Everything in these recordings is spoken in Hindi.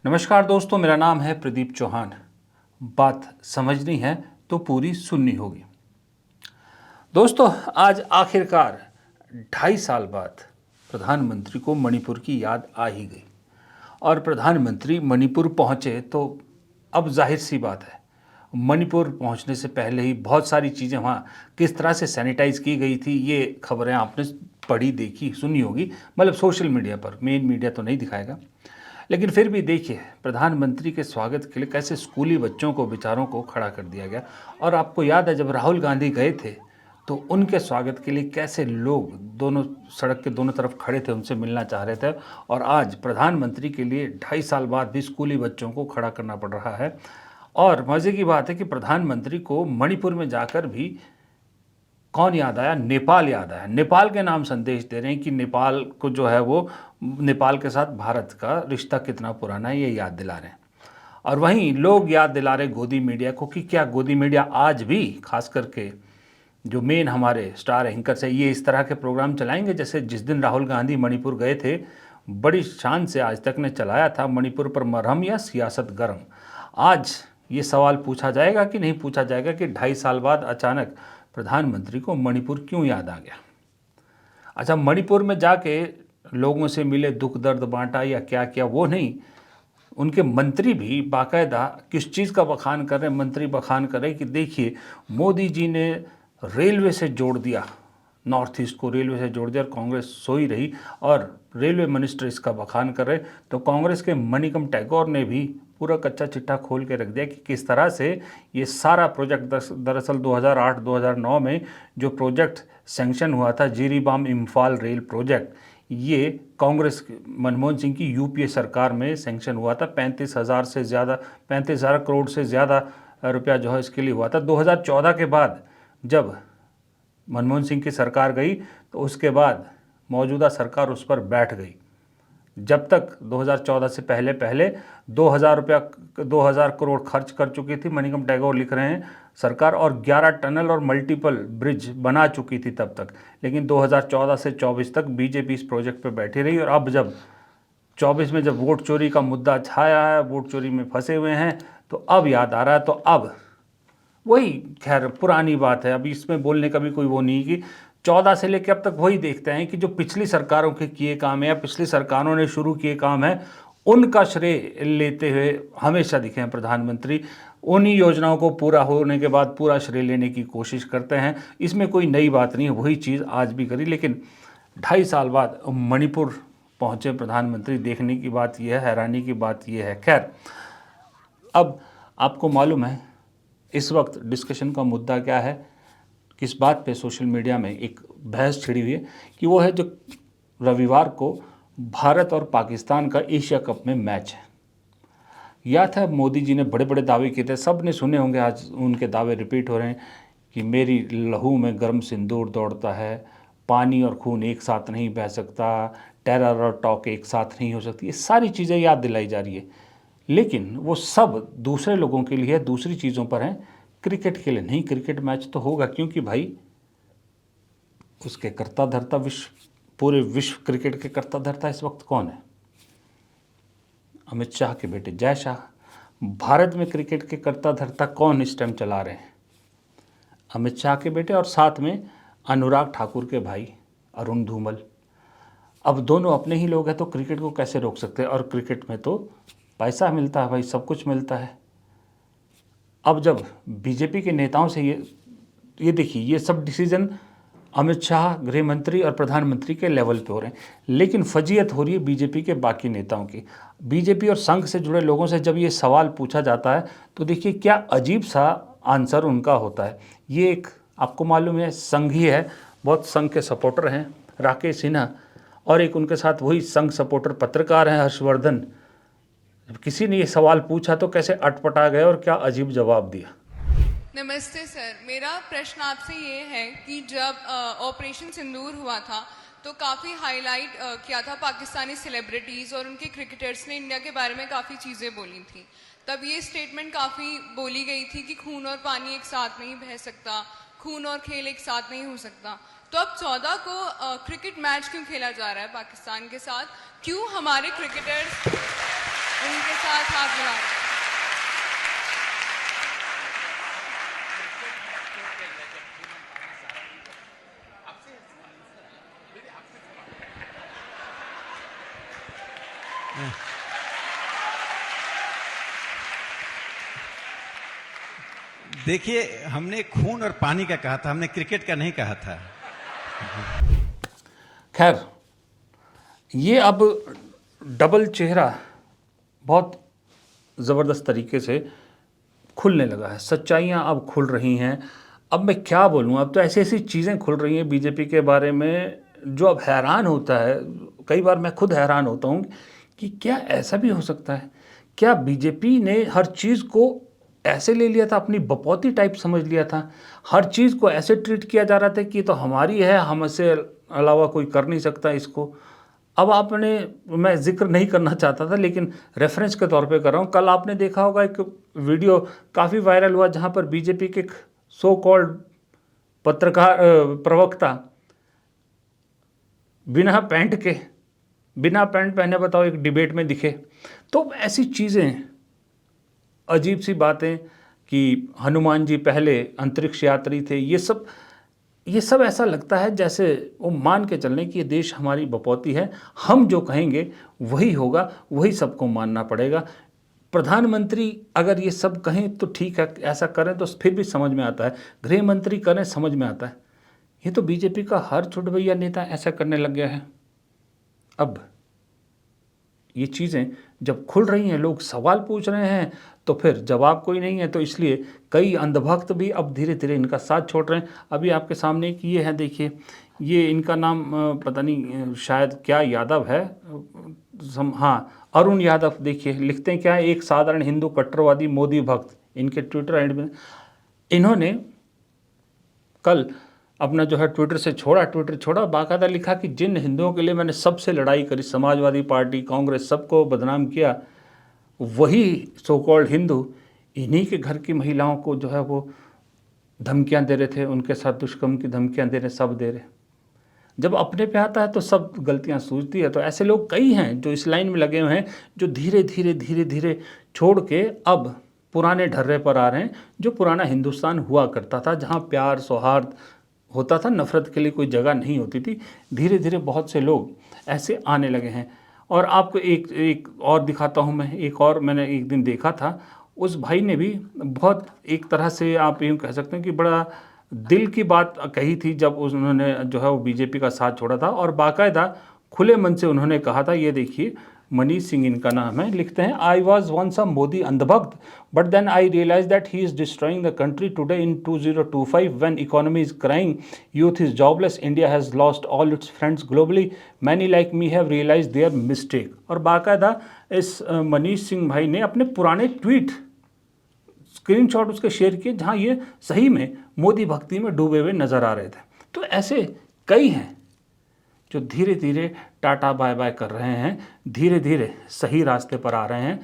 नमस्कार दोस्तों, मेरा नाम है प्रदीप चौहान। बात समझनी है तो पूरी सुननी होगी। दोस्तों, आज आखिरकार 2.5 साल बाद प्रधानमंत्री को मणिपुर की याद आ ही गई और प्रधानमंत्री मणिपुर पहुंचे तो अब जाहिर सी बात है, मणिपुर पहुंचने से पहले ही बहुत सारी चीज़ें वहाँ किस तरह से सैनिटाइज की गई थी, ये खबरें आपने पढ़ी, देखी, सुनी होगी। मतलब सोशल मीडिया पर, मेन मीडिया तो नहीं दिखाएगा, लेकिन फिर भी देखिए प्रधानमंत्री के स्वागत के लिए कैसे स्कूली बच्चों को, बेचारों को खड़ा कर दिया गया। और आपको याद है जब राहुल गांधी गए थे तो उनके स्वागत के लिए कैसे लोग दोनों सड़क के दोनों तरफ खड़े थे, उनसे मिलना चाह रहे थे। और आज प्रधानमंत्री के लिए 2.5 साल बाद भी स्कूली बच्चों को खड़ा करना पड़ रहा है। और मज़े की बात है कि प्रधानमंत्री को मणिपुर में जाकर भी कौन याद आया? नेपाल याद आया। नेपाल के नाम संदेश दे रहे हैं कि नेपाल को जो है वो, नेपाल के साथ भारत का रिश्ता कितना पुराना है, ये याद दिला रहे हैं। और वहीं लोग याद दिला रहे गोदी मीडिया को कि क्या गोदी मीडिया आज भी, खास करके जो मेन हमारे स्टार एंकर्स है, ये इस तरह के प्रोग्राम चलाएंगे जैसे जिस दिन राहुल गांधी मणिपुर गए थे, बड़ी शान से आज तक ने चलाया था, मणिपुर पर मरहम या सियासत गर्म। आज ये सवाल पूछा जाएगा कि नहीं पूछा जाएगा कि 2.5 साल बाद अचानक प्रधानमंत्री को मणिपुर क्यों याद आ गया? अच्छा, मणिपुर में जाके लोगों से मिले, दुख दर्द बांटा या क्या किया, वो नहीं। उनके मंत्री भी बाकायदा किस चीज़ का बखान कर रहे हैं? मंत्री बखान कर रहे हैं कि देखिए मोदी जी ने रेलवे से जोड़ दिया, नॉर्थ ईस्ट को रेलवे से जोड़ दिया और कांग्रेस सोई रही। और रेलवे मिनिस्टर इसका बखान कर रहे, तो कांग्रेस के मणिकम टैगोर ने भी पूरा कच्चा चिट्ठा खोल के रख दिया कि किस तरह से ये सारा प्रोजेक्ट, दरअसल 2008-2009 में जो प्रोजेक्ट सैंक्शन हुआ था, जिरीबाम इम्फाल रेल प्रोजेक्ट, ये कांग्रेस, मनमोहन सिंह की यूपीए सरकार में सैंक्शन हुआ था। 35,000 करोड़ से ज़्यादा रुपया जो है इसके लिए हुआ था। 2014 के बाद जब मनमोहन सिंह की सरकार गई तो उसके बाद मौजूदा सरकार उस पर बैठ गई। जब तक 2014 से पहले 2,000 करोड़ खर्च कर चुकी थी, मणिकम टैगोर लिख रहे हैं, सरकार, और 11 टनल और मल्टीपल ब्रिज बना चुकी थी तब तक। लेकिन 2014 से 24 तक बीजेपी इस प्रोजेक्ट पर बैठी रही। और अब जब 24 में जब वोट चोरी का मुद्दा छाया है, वोट चोरी में फंसे हुए हैं, तो अब याद आ रहा है। तो अब वही, खैर पुरानी बात है, अभी इसमें बोलने का भी कोई वो नहीं कि 14 से लेकर अब तक वही देखते हैं कि जो पिछली सरकारों के किए काम है या पिछली सरकारों ने शुरू किए काम है, उनका श्रेय लेते हुए हमेशा दिखे हैं प्रधानमंत्री। उन्हीं योजनाओं को पूरा होने के बाद पूरा श्रेय लेने की कोशिश करते हैं। इसमें कोई नई बात नहीं है, वही चीज़ आज भी करी। लेकिन 2.5 साल बाद मणिपुर पहुँचे प्रधानमंत्री, देखने की बात यह है, हैरानी की बात यह है। खैर, अब आपको मालूम है इस वक्त डिस्कशन का मुद्दा क्या है, किस बात पे सोशल मीडिया में एक बहस छिड़ी हुई है, कि वो है जो रविवार को भारत और पाकिस्तान का एशिया कप में मैच है। याद है मोदी जी ने बड़े बड़े दावे किए थे, सब ने सुने होंगे, आज उनके दावे रिपीट हो रहे हैं कि मेरी लहू में गर्म सिंदूर दौड़ता है, पानी और खून एक साथ नहीं बह सकता, टेरर और टॉक एक साथ नहीं हो सकती। ये सारी चीज़ें याद दिलाई जा रही है, लेकिन वो सब दूसरे लोगों के लिए, दूसरी चीज़ों पर हैं, क्रिकेट के लिए नहीं। क्रिकेट मैच तो होगा, क्योंकि भाई उसके कर्ता धर्ता, पूरे विश्व क्रिकेट के कर्ता धर्ता इस वक्त कौन है? अमित शाह के बेटे जय शाह। भारत में क्रिकेट के कर्ता धर्ता कौन इस टाइम चला रहे हैं? अमित शाह के बेटे, और साथ में अनुराग ठाकुर के भाई अरुण धूमल। अब दोनों अपने ही लोग हैं, तो क्रिकेट को कैसे रोक सकते हैं? और क्रिकेट में तो पैसा मिलता है भाई, सब कुछ मिलता है। अब जब बीजेपी के नेताओं से ये देखिए, ये सब डिसीजन अमित शाह, गृह मंत्री और प्रधानमंत्री के लेवल पे हो रहे हैं, लेकिन फजीयत हो रही है बीजेपी के बाकी नेताओं की। बीजेपी और संघ से जुड़े लोगों से जब ये सवाल पूछा जाता है तो देखिए क्या अजीब सा आंसर उनका होता है। ये एक, आपको मालूम है, संघ ही है, बहुत संघ के सपोर्टर हैं राकेश सिन्हा, और एक उनके साथ वही संघ सपोर्टर पत्रकार हैं हर्षवर्धन। जब किसी ने ये सवाल पूछा तो कैसे अटपटा गए और क्या अजीब जवाब दिया। नमस्ते सर, मेरा प्रश्न आपसे ये है कि जब ऑपरेशन सिंदूर हुआ था तो काफ़ी हाईलाइट किया था पाकिस्तानी सेलिब्रिटीज़ और उनके क्रिकेटर्स ने इंडिया के बारे में काफ़ी चीज़ें बोली थी। तब ये स्टेटमेंट काफ़ी बोली गई थी कि खून और पानी एक साथ नहीं बह सकता, खून और खेल एक साथ नहीं हो सकता। तो अब 14 को क्रिकेट मैच क्यों खेला जा रहा है पाकिस्तान के साथ? क्यों हमारे क्रिकेटर्स उनके साथ हाथ मिला। देखिए, हमने खून और पानी का कहा था, हमने क्रिकेट का नहीं कहा था। खैर, ये अब डबल चेहरा बहुत ज़बरदस्त तरीके से खुलने लगा है। सच्चाइयाँ अब खुल रही हैं। अब मैं क्या बोलूँ, अब तो ऐसी ऐसी चीज़ें खुल रही हैं बीजेपी के बारे में जो अब हैरान होता है। कई बार मैं खुद हैरान होता हूँ कि क्या ऐसा भी हो सकता है? क्या बीजेपी ने हर चीज़ को ऐसे ले लिया था, अपनी बपौती टाइप समझ लिया था? हर चीज़ को ऐसे ट्रीट किया जा रहा था कि ये तो हमारी है, हम इससे अलावा कोई कर नहीं सकता इसको। अब आपने, मैं जिक्र नहीं करना चाहता था लेकिन रेफरेंस के तौर पे कर रहा हूँ, कल आपने देखा होगा एक वीडियो काफ़ी वायरल हुआ जहाँ पर बीजेपी के सो कॉल्ड पत्रकार प्रवक्ता बिना पैंट पहने बताओ एक डिबेट में दिखे। तो ऐसी चीज़ें, अजीब सी बातें कि हनुमान जी पहले अंतरिक्ष यात्री थे, ये सब ऐसा लगता है जैसे वो मान के चलने कि ये देश हमारी बपौती है, हम जो कहेंगे वही होगा, वही सबको मानना पड़ेगा। प्रधानमंत्री अगर ये सब कहें तो ठीक है, ऐसा करें तो फिर भी समझ में आता है, गृह मंत्री करें समझ में आता है। ये तो बीजेपी का हर छुटभैया नेता ऐसा करने लग गया है। अब ये चीज़ें जब खुल रही हैं, लोग सवाल पूछ रहे हैं, तो फिर जवाब कोई नहीं है, तो इसलिए कई अंधभक्त भी अब धीरे धीरे इनका साथ छोड़ रहे हैं। अभी आपके सामने एक ये है, देखिए, ये इनका नाम पता नहीं, शायद क्या यादव है, हाँ, अरुण यादव। देखिए लिखते हैं क्या है, एक साधारण हिंदू कट्टरवादी मोदी भक्त। इनके ट्विटर हैंडल में इन्होंने कल अपना जो है ट्विटर छोड़ा, बाकायदा लिखा कि जिन हिंदुओं के लिए मैंने सबसे लड़ाई करी, समाजवादी पार्टी, कांग्रेस, सबको बदनाम किया, वही सो कॉल्ड हिंदू इन्हीं के घर की महिलाओं को जो है वो धमकियां दे रहे थे, उनके साथ दुष्कर्म की धमकियां दे रहे, सब दे रहे। जब अपने पे आता है तो सब गलतियां सूझती है। तो ऐसे लोग कई हैं जो इस लाइन में लगे हुए हैं, जो धीरे धीरे छोड़ के अब पुराने ढर्रे पर आ रहे हैं, जो पुराना हिंदुस्तान हुआ करता था, जहाँ प्यार सौहार्द होता था, नफ़रत के लिए कोई जगह नहीं होती थी। धीरे धीरे बहुत से लोग ऐसे आने लगे हैं। और आपको एक और दिखाता हूँ मैं, एक और मैंने एक दिन देखा था, उस भाई ने भी बहुत, एक तरह से आप यूँ कह सकते हैं कि बड़ा दिल की बात कही थी जब उन्होंने जो है वो बीजेपी का साथ छोड़ा था, और बाकायदा खुले मन से उन्होंने कहा था। ये देखिए, मनीष सिंह इनका नाम है, लिखते हैं, I was once a Modi अंधभक्त but then I realize that he is destroying the country today in 2025 when economy is crying, youth is jobless, India has lost all its friends globally, many like me have realize their mistake. और बाकायदा इस मनीष सिंह भाई ने अपने पुराने ट्वीट स्क्रीनशॉट उसके शेयर किए जहाँ ये सही में मोदी भक्ति में डूबे हुए नजर आ रहे थे। तो ऐसे कई हैं जो धीरे धीरे टाटा बाय बाय कर रहे हैं, धीरे धीरे सही रास्ते पर आ रहे हैं।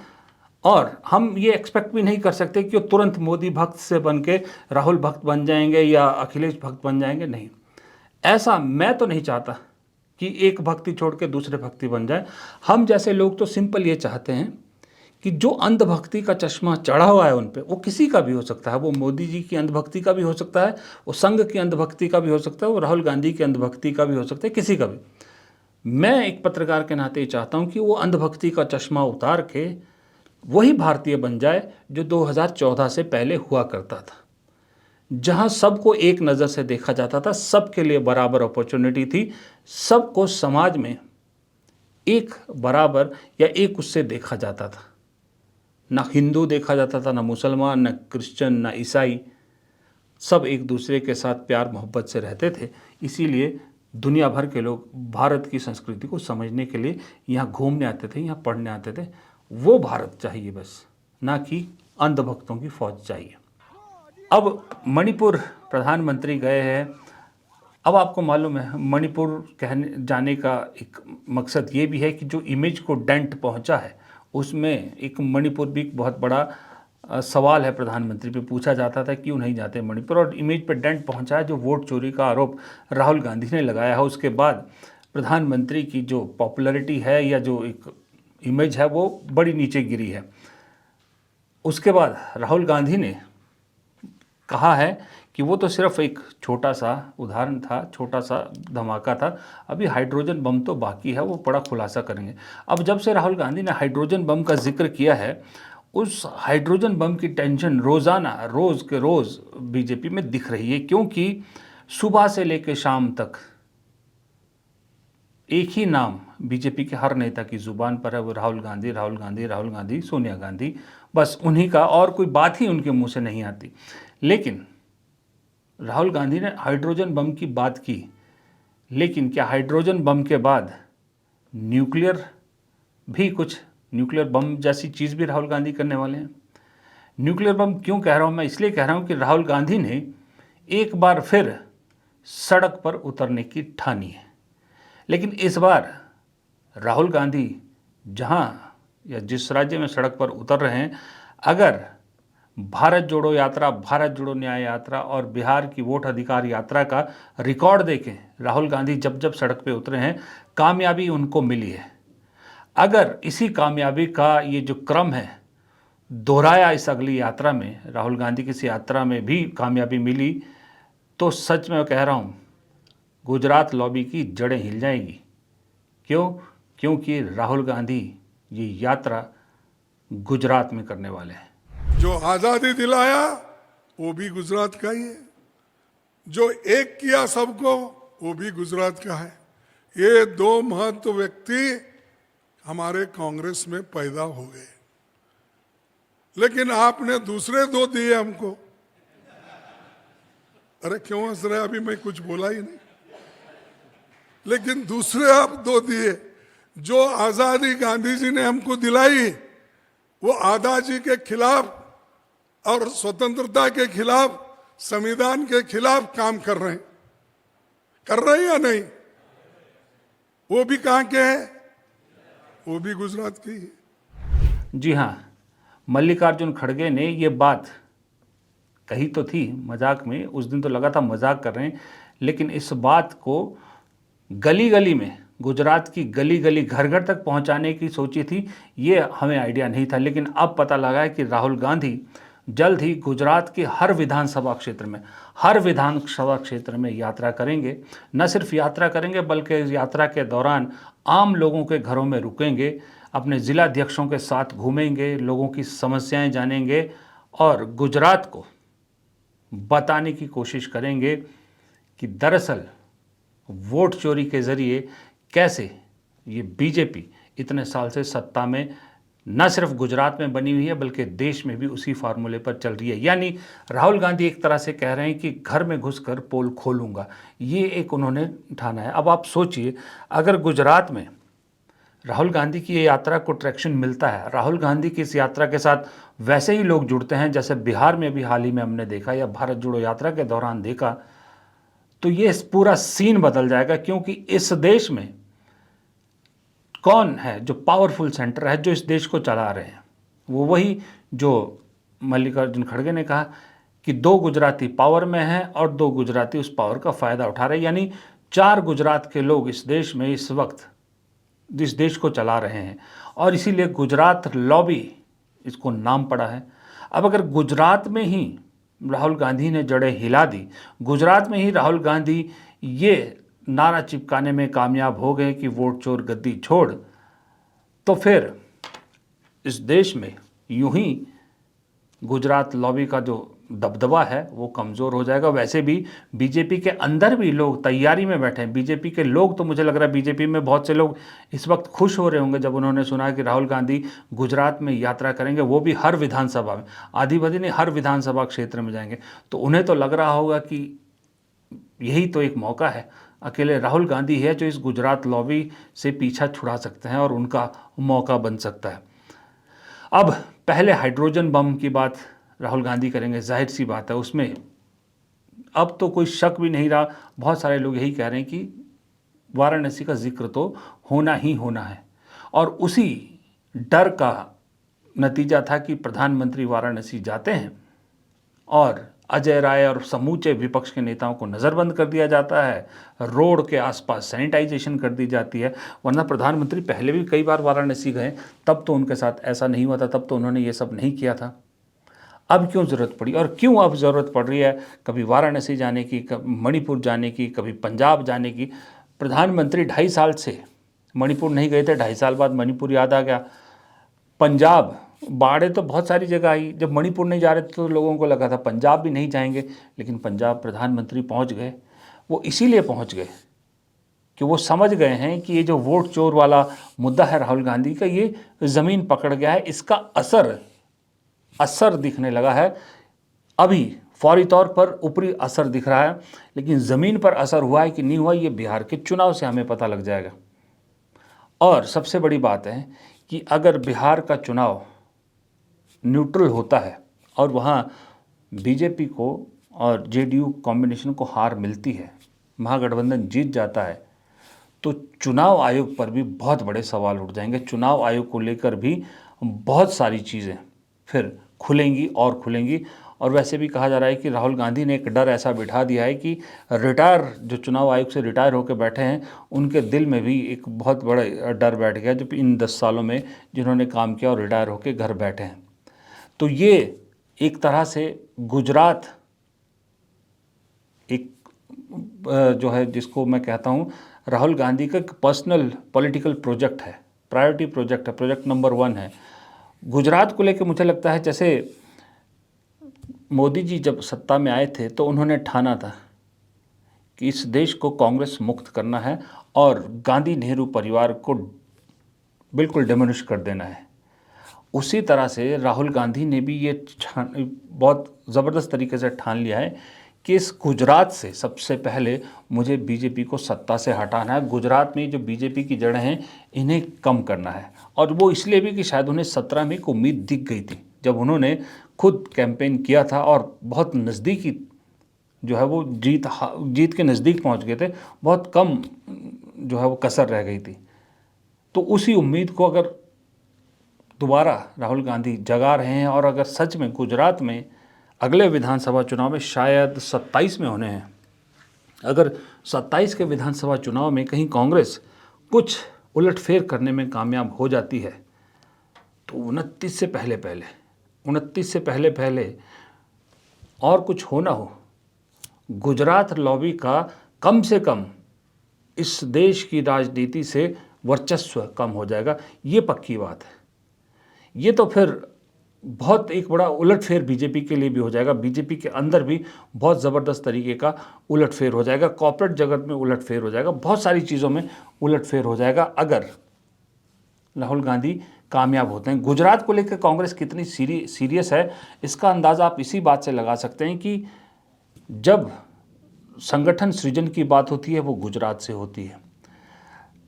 और हम ये एक्सपेक्ट भी नहीं कर सकते कि वो तुरंत मोदी भक्त से बन के राहुल भक्त बन जाएंगे या अखिलेश भक्त बन जाएंगे। नहीं, ऐसा मैं तो नहीं चाहता कि एक भक्ति छोड़ के दूसरे भक्ति बन जाए। हम जैसे लोग तो सिंपल ये चाहते हैं कि जो अंधभक्ति का चश्मा चढ़ा हुआ है उन पे, वो किसी का भी हो सकता है, वो मोदी जी की अंधभक्ति का भी हो सकता है, वो संघ की अंधभक्ति का भी हो सकता है, वो राहुल गांधी की अंधभक्ति का भी हो सकता है, किसी का भी। मैं एक पत्रकार के नाते ही चाहता हूँ कि वो अंधभक्ति का चश्मा उतार के वही भारतीय बन जाए जो 2014 से पहले हुआ करता था, जहाँ सबको एक नज़र से देखा जाता था, सबके लिए बराबर अपॉर्चुनिटी थी, सबको समाज में एक बराबर या एक उससे देखा जाता था। ना हिंदू देखा जाता था, ना मुसलमान, ना क्रिश्चियन, ना ईसाई, सब एक दूसरे के साथ प्यार मोहब्बत से रहते थे। इसीलिए दुनिया भर के लोग भारत की संस्कृति को समझने के लिए यहाँ घूमने आते थे, यहाँ पढ़ने आते थे। वो भारत चाहिए बस, ना कि अंधभक्तों की फौज चाहिए। अब मणिपुर प्रधानमंत्री गए हैं। अब आपको मालूम है मणिपुर जाने का एक मकसद ये भी है कि जो इमेज को डेंट पहुंचा है उसमें एक मणिपुर भी एक बहुत बड़ा सवाल है। प्रधानमंत्री पे पूछा जाता था क्यों नहीं जाते मणिपुर, और इमेज पे डेंट पहुंचा है। जो वोट चोरी का आरोप राहुल गांधी ने लगाया है, उसके बाद प्रधानमंत्री की जो पॉपुलैरिटी है या जो एक इमेज है वो बड़ी नीचे गिरी है। उसके बाद राहुल गांधी ने कहा है कि वो तो सिर्फ एक छोटा सा उदाहरण था, छोटा सा धमाका था, अभी हाइड्रोजन बम तो बाकी है, वो बड़ा खुलासा करेंगे। अब जब से राहुल गांधी ने हाइड्रोजन बम का जिक्र किया है, उस हाइड्रोजन बम की टेंशन रोज़ाना रोज़ के रोज़ बीजेपी में दिख रही है, क्योंकि सुबह से लेकर शाम तक एक ही नाम बीजेपी के हर नेता की ज़ुबान पर है, वो राहुल गांधी, राहुल गांधी, राहुल गांधी, सोनिया गांधी, बस उन्हीं का, और कोई बात ही उनके मुंह से नहीं आती। लेकिन राहुल गांधी ने हाइड्रोजन बम की बात की, लेकिन क्या हाइड्रोजन बम के बाद न्यूक्लियर भी, कुछ न्यूक्लियर बम जैसी चीज़ भी राहुल गांधी करने वाले हैं? न्यूक्लियर बम क्यों कह रहा हूँ मैं? इसलिए कह रहा हूँ कि राहुल गांधी ने एक बार फिर सड़क पर उतरने की ठानी है। लेकिन इस बार राहुल गांधी जहाँ या जिस राज्य में सड़क पर उतर रहे हैं, अगर भारत जोड़ो यात्रा, भारत जोड़ो न्याय यात्रा और बिहार की वोट अधिकार यात्रा का रिकॉर्ड देखें, राहुल गांधी जब जब सड़क पे उतरे हैं, कामयाबी उनको मिली है। अगर इसी कामयाबी का ये जो क्रम है दोहराया इस अगली यात्रा में, राहुल गांधी की इस यात्रा में भी कामयाबी मिली, तो सच में कह रहा हूँ गुजरात लॉबी की जड़ें हिल जाएगी। क्यों? क्योंकि राहुल गांधी ये यात्रा गुजरात में करने वाले हैं। जो आजादी दिलाया वो भी गुजरात का ही है, जो एक किया सबको वो भी गुजरात का है। ये दो महत्व व्यक्ति हमारे कांग्रेस में पैदा हो गए, लेकिन आपने दूसरे दो दिए हमको। अरे क्यों हंस रहे? अभी मैं कुछ बोला ही नहीं। लेकिन दूसरे आप दो दिए, जो आजादी गांधी जी ने हमको दिलाई, वो आजादी के खिलाफ और स्वतंत्रता के खिलाफ, संविधान के खिलाफ काम कर रहे हैं या नहीं? वो भी कहाँ के हैं? वो भी गुजरात की है। जी हाँ, मल्लिकार्जुन खड़गे ने ये बात कही तो थी मजाक में, उस दिन तो लगा था मजाक कर रहे हैं, लेकिन इस बात को गली गली में, गुजरात की गली गली, घर घर तक पहुंचाने की सोची थी, ये हमें आइडिया नहीं था। लेकिन अब पता लगा है कि राहुल गांधी जल्द ही गुजरात के हर विधानसभा क्षेत्र में यात्रा करेंगे। न सिर्फ यात्रा करेंगे बल्कि इस यात्रा के दौरान आम लोगों के घरों में रुकेंगे, अपने ज़िलाध्यक्षों के साथ घूमेंगे, लोगों की समस्याएं जानेंगे और गुजरात को बताने की कोशिश करेंगे कि दरअसल वोट चोरी के ज़रिए कैसे ये बीजेपी इतने साल से सत्ता में न सिर्फ गुजरात में बनी हुई है बल्कि देश में भी उसी फार्मूले पर चल रही है। यानी राहुल गांधी एक तरह से कह रहे हैं कि घर में घुसकर पोल खोलूंगा, ये एक उन्होंने ठाना है। अब आप सोचिए, अगर गुजरात में राहुल गांधी की ये यात्रा को ट्रैक्शन मिलता है, राहुल गांधी की इस यात्रा के साथ वैसे ही लोग जुड़ते हैं जैसे बिहार में भी हाल ही में हमने देखा या भारत जोड़ो यात्रा के दौरान देखा, तो ये पूरा सीन बदल जाएगा। क्योंकि इस देश में कौन है जो पावरफुल सेंटर है, जो इस देश को चला रहे हैं? वो वही जो मल्लिकार्जुन खड़गे ने कहा कि 2 गुजराती पावर में हैं और 2 गुजराती उस पावर का फ़ायदा उठा रहे हैं। यानी 4 गुजरात के लोग इस देश में इस वक्त इस देश को चला रहे हैं, और इसीलिए गुजरात लॉबी इसको नाम पड़ा है। अब अगर गुजरात में ही राहुल गांधी ने जड़ें हिला दी, गुजरात में ही राहुल गांधी ये नारा चिपकाने में कामयाब हो गए कि वोट चोर गद्दी छोड़, तो फिर इस देश में यूं ही गुजरात लॉबी का जो दबदबा है वो कमज़ोर हो जाएगा। वैसे भी बीजेपी के अंदर भी लोग तैयारी में बैठे हैं। बीजेपी के लोग, तो मुझे लग रहा है बीजेपी में बहुत से लोग इस वक्त खुश हो रहे होंगे जब उन्होंने सुना कि राहुल गांधी गुजरात में यात्रा करेंगे, वो भी हर विधानसभा में, आधी बदी नहीं, हर विधानसभा क्षेत्र में जाएंगे। तो उन्हें तो लग रहा होगा कि यही तो एक मौका है, अकेले राहुल गांधी है जो इस गुजरात लॉबी से पीछा छुड़ा सकते हैं और उनका मौका बन सकता है। अब पहले हाइड्रोजन बम की बात राहुल गांधी करेंगे, जाहिर सी बात है, उसमें अब तो कोई शक भी नहीं रहा। बहुत सारे लोग यही कह रहे हैं कि वाराणसी का जिक्र तो होना ही होना है, और उसी डर का नतीजा था कि प्रधानमंत्री वाराणसी जाते हैं और अजय राय और समूचे विपक्ष के नेताओं को नज़रबंद कर दिया जाता है, रोड के आसपास सैनिटाइजेशन कर दी जाती है। वरना प्रधानमंत्री पहले भी कई बार वाराणसी गए, तब तो उनके साथ ऐसा नहीं हुआ था, तब तो उन्होंने ये सब नहीं किया था। अब क्यों ज़रूरत पड़ी और क्यों अब ज़रूरत पड़ रही है कभी वाराणसी जाने की, कभी मणिपुर जाने की, कभी पंजाब जाने की? प्रधानमंत्री 2.5 साल से मणिपुर नहीं गए थे, 2.5 साल बाद मणिपुर याद आ गया। पंजाब बाढ़ें तो बहुत सारी जगह आई, जब मणिपुर नहीं जा रहे थे तो लोगों को लगा था पंजाब भी नहीं जाएंगे, लेकिन पंजाब प्रधानमंत्री पहुंच गए। वो इसीलिए पहुंच गए कि वो समझ गए हैं कि ये जो वोट चोर वाला मुद्दा है राहुल गांधी का, ये ज़मीन पकड़ गया है, इसका असर दिखने लगा है। अभी फौरी तौर पर ऊपरी असर दिख रहा है, लेकिन ज़मीन पर असर हुआ है कि नहीं हुआ, ये बिहार के चुनाव से हमें पता लग जाएगा। और सबसे बड़ी बात है कि अगर बिहार का चुनाव न्यूट्रल होता है और वहाँ बीजेपी को और जेडीयू कॉम्बिनेशन को हार मिलती है, महागठबंधन जीत जाता है, तो चुनाव आयोग पर भी बहुत बड़े सवाल उठ जाएंगे। चुनाव आयोग को लेकर भी बहुत सारी चीज़ें फिर खुलेंगी और खुलेंगी। और वैसे भी कहा जा रहा है कि राहुल गांधी ने एक डर ऐसा बिठा दिया है कि जो चुनाव आयोग से रिटायर होकर बैठे हैं, उनके दिल में भी एक बहुत बड़ा डर बैठ गया, जो इन 10 सालों में जिन्होंने काम किया और रिटायर होकर घर बैठे हैं। तो ये एक तरह से गुजरात एक जो है, जिसको मैं कहता हूँ राहुल गांधी का एक पर्सनल पॉलिटिकल प्रोजेक्ट है, प्रायोरिटी प्रोजेक्ट है, प्रोजेक्ट नंबर 1 है। गुजरात को लेकर मुझे लगता है जैसे मोदी जी जब सत्ता में आए थे तो उन्होंने ठाना था कि इस देश को कांग्रेस मुक्त करना है और गांधी नेहरू परिवार को बिल्कुल डिमोनिश कर देना है। उसी तरह से राहुल गांधी ने भी ये बहुत ज़बरदस्त तरीके से ठान लिया है कि इस गुजरात से सबसे पहले मुझे बीजेपी को सत्ता से हटाना है। गुजरात में जो बीजेपी की जड़ें हैं, इन्हें कम करना है। और वो इसलिए भी कि शायद उन्हें 17 में एक उम्मीद दिख गई थी, जब उन्होंने खुद कैंपेन किया था और बहुत नज़दीकी जो है वो जीत के नज़दीक पहुंच गए थे, बहुत कम जो है वो कसर रह गई थी। तो उसी उम्मीद को अगर दोबारा राहुल गांधी जगा रहे हैं, और अगर सच में गुजरात में अगले विधानसभा चुनाव में शायद 27 में होने हैं, अगर 27 के विधानसभा चुनाव में कहीं कांग्रेस कुछ उलटफेर करने में कामयाब हो जाती है, तो 29 से पहले और कुछ हो ना हो, गुजरात लॉबी का कम से कम इस देश की राजनीति से वर्चस्व कम हो जाएगा। ये पक्की बात है। ये तो फिर बहुत एक बड़ा उलटफेर बीजेपी के लिए भी हो जाएगा। बीजेपी के अंदर भी बहुत ज़बरदस्त तरीके का उलटफेर हो जाएगा, कॉर्पोरेट जगत में उलटफेर हो जाएगा, बहुत सारी चीज़ों में उलटफेर हो जाएगा अगर राहुल गांधी कामयाब होते हैं। गुजरात को लेकर कांग्रेस कितनी सीरियस है, इसका अंदाज़ा आप इसी बात से लगा सकते हैं कि जब संगठन सृजन की बात होती है वो गुजरात से होती है,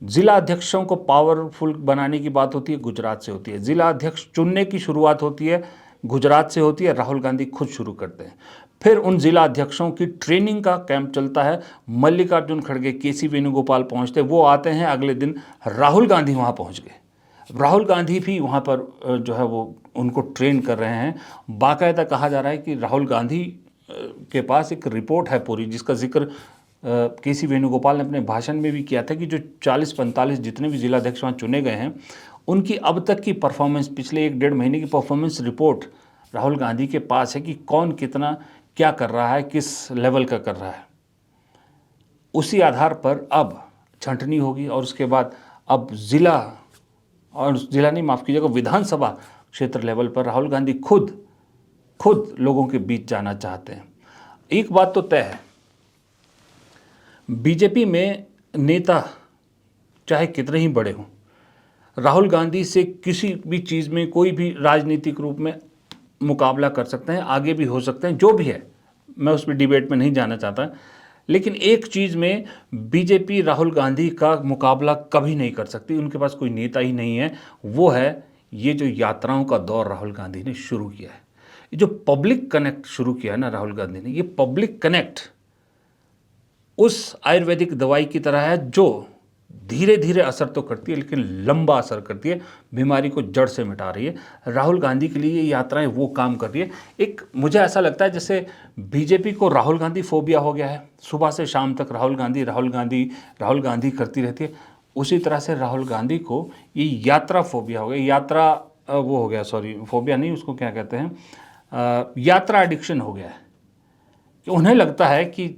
जिला अध्यक्षों को पावरफुल बनाने की बात होती है गुजरात से होती है, जिला अध्यक्ष चुनने की शुरुआत होती है गुजरात से होती है, राहुल गांधी खुद शुरू करते हैं। फिर उन जिला अध्यक्षों की ट्रेनिंग का कैंप चलता है, मल्लिकार्जुन खड़गे, केसी वेणुगोपाल पहुंचते, वो आते हैं, अगले दिन राहुल गांधी वहां पहुंच गए। राहुल गांधी भी वहाँ पर जो है वो उनको ट्रेन कर रहे हैं। बाकायदा कहा जा रहा है कि राहुल गांधी के पास एक रिपोर्ट है पूरी, जिसका जिक्र केसी वेणुगोपाल ने अपने भाषण में भी किया था कि जो 40-45 जितने भी जिलाध्यक्ष वहाँ चुने गए हैं, उनकी अब तक की परफॉर्मेंस, पिछले 1-1.5 महीने की परफॉर्मेंस रिपोर्ट राहुल गांधी के पास है कि कौन कितना क्या कर रहा है, किस लेवल का कर रहा है। उसी आधार पर अब छंटनी होगी और उसके बाद अब जिला नहीं, माफ़ कीजिएगा, विधानसभा क्षेत्र लेवल पर राहुल गांधी खुद लोगों के बीच जाना चाहते हैं। एक बात तो तय है, बीजेपी में नेता चाहे कितने ही बड़े हों, राहुल गांधी से किसी भी चीज़ में कोई भी राजनीतिक रूप में मुकाबला कर सकते हैं, आगे भी हो सकते हैं, जो भी है, मैं उसमें डिबेट में नहीं जाना चाहता। लेकिन एक चीज़ में बीजेपी राहुल गांधी का मुकाबला कभी नहीं कर सकती, उनके पास कोई नेता ही नहीं है, वो है ये जो यात्राओं का दौर राहुल गांधी ने शुरू किया है। ये जो पब्लिक कनेक्ट शुरू किया है ना राहुल गांधी ने, ये पब्लिक कनेक्ट उस आयुर्वेदिक दवाई की तरह है जो धीरे धीरे असर तो करती है लेकिन लंबा असर करती है, बीमारी को जड़ से मिटा रही है। राहुल गांधी के लिए ये यात्राएं वो काम कर रही है। एक मुझे ऐसा लगता है जैसे बीजेपी को राहुल गांधी फोबिया हो गया है, सुबह से शाम तक राहुल गांधी राहुल गांधी राहुल गांधी करती रहती है, उसी तरह से राहुल गांधी को ये यात्रा फोबिया हो गया, यात्रा वो हो गया, सॉरी फोबिया नहीं, उसको क्या कहते हैं, यात्रा एडिक्शन हो गया है कि उन्हें लगता है कि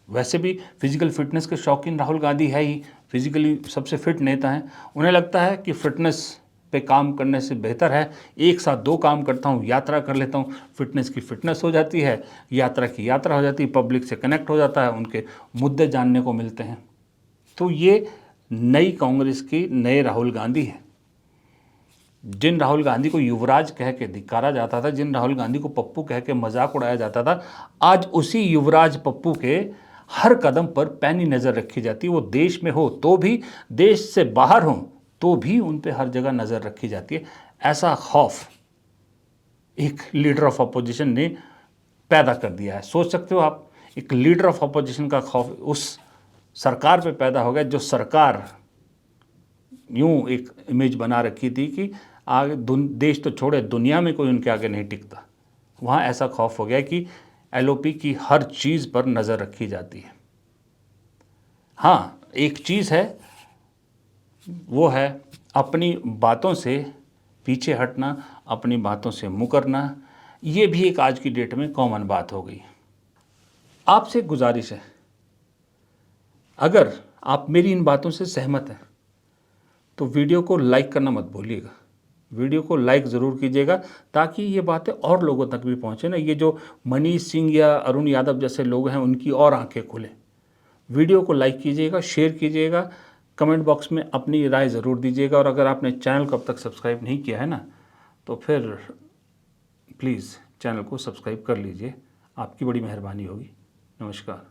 वैसे भी फिजिकल फिटनेस के शौकीन राहुल गांधी है ही, फिजिकली सबसे फिट नेता हैं, उन्हें लगता है कि फिटनेस पे काम करने से बेहतर है एक साथ दो काम करता हूँ, यात्रा कर लेता हूँ, फिटनेस की फिटनेस हो जाती है, यात्रा की यात्रा हो जाती है, पब्लिक से कनेक्ट हो जाता है, उनके मुद्दे जानने को मिलते हैं। तो ये नई कांग्रेस की नए राहुल गांधी है। जिन राहुल गांधी को युवराज कह के धिक्कारा जाता था, जिन राहुल गांधी को पप्पू कह के मजाक उड़ाया जाता था, आज उसी युवराज पप्पू के हर कदम पर पैनी नज़र रखी जाती है। वो देश में हो तो भी, देश से बाहर हो तो भी उन पे हर जगह नज़र रखी जाती है। ऐसा खौफ एक लीडर ऑफ अपोजिशन ने पैदा कर दिया है। सोच सकते हो आप, एक लीडर ऑफ अपोजिशन का खौफ उस सरकार पे पैदा हो गया, जो सरकार यूं एक इमेज बना रखी थी कि आगे देश तो छोड़े, दुनिया में कोई उनके आगे नहीं टिकता। वहाँ ऐसा खौफ हो गया कि एलओपी की हर चीज़ पर नज़र रखी जाती है। हाँ, एक चीज़ है, वो है अपनी बातों से पीछे हटना, अपनी बातों से मुकरना। ये भी एक आज की डेट में कॉमन बात हो गई। आपसे गुजारिश है, अगर आप मेरी इन बातों से सहमत हैं तो वीडियो को लाइक करना मत भूलिएगा। वीडियो को लाइक ज़रूर कीजिएगा ताकि ये बातें और लोगों तक भी पहुँचे ना। ये जो मनीष सिंह या अरुण यादव जैसे लोग हैं, उनकी और आंखें खुलें। वीडियो को लाइक कीजिएगा, शेयर कीजिएगा, कमेंट बॉक्स में अपनी राय ज़रूर दीजिएगा। और अगर आपने चैनल को अब तक सब्सक्राइब नहीं किया है ना, तो फिर प्लीज़ चैनल को सब्सक्राइब कर लीजिए, आपकी बड़ी मेहरबानी होगी। नमस्कार।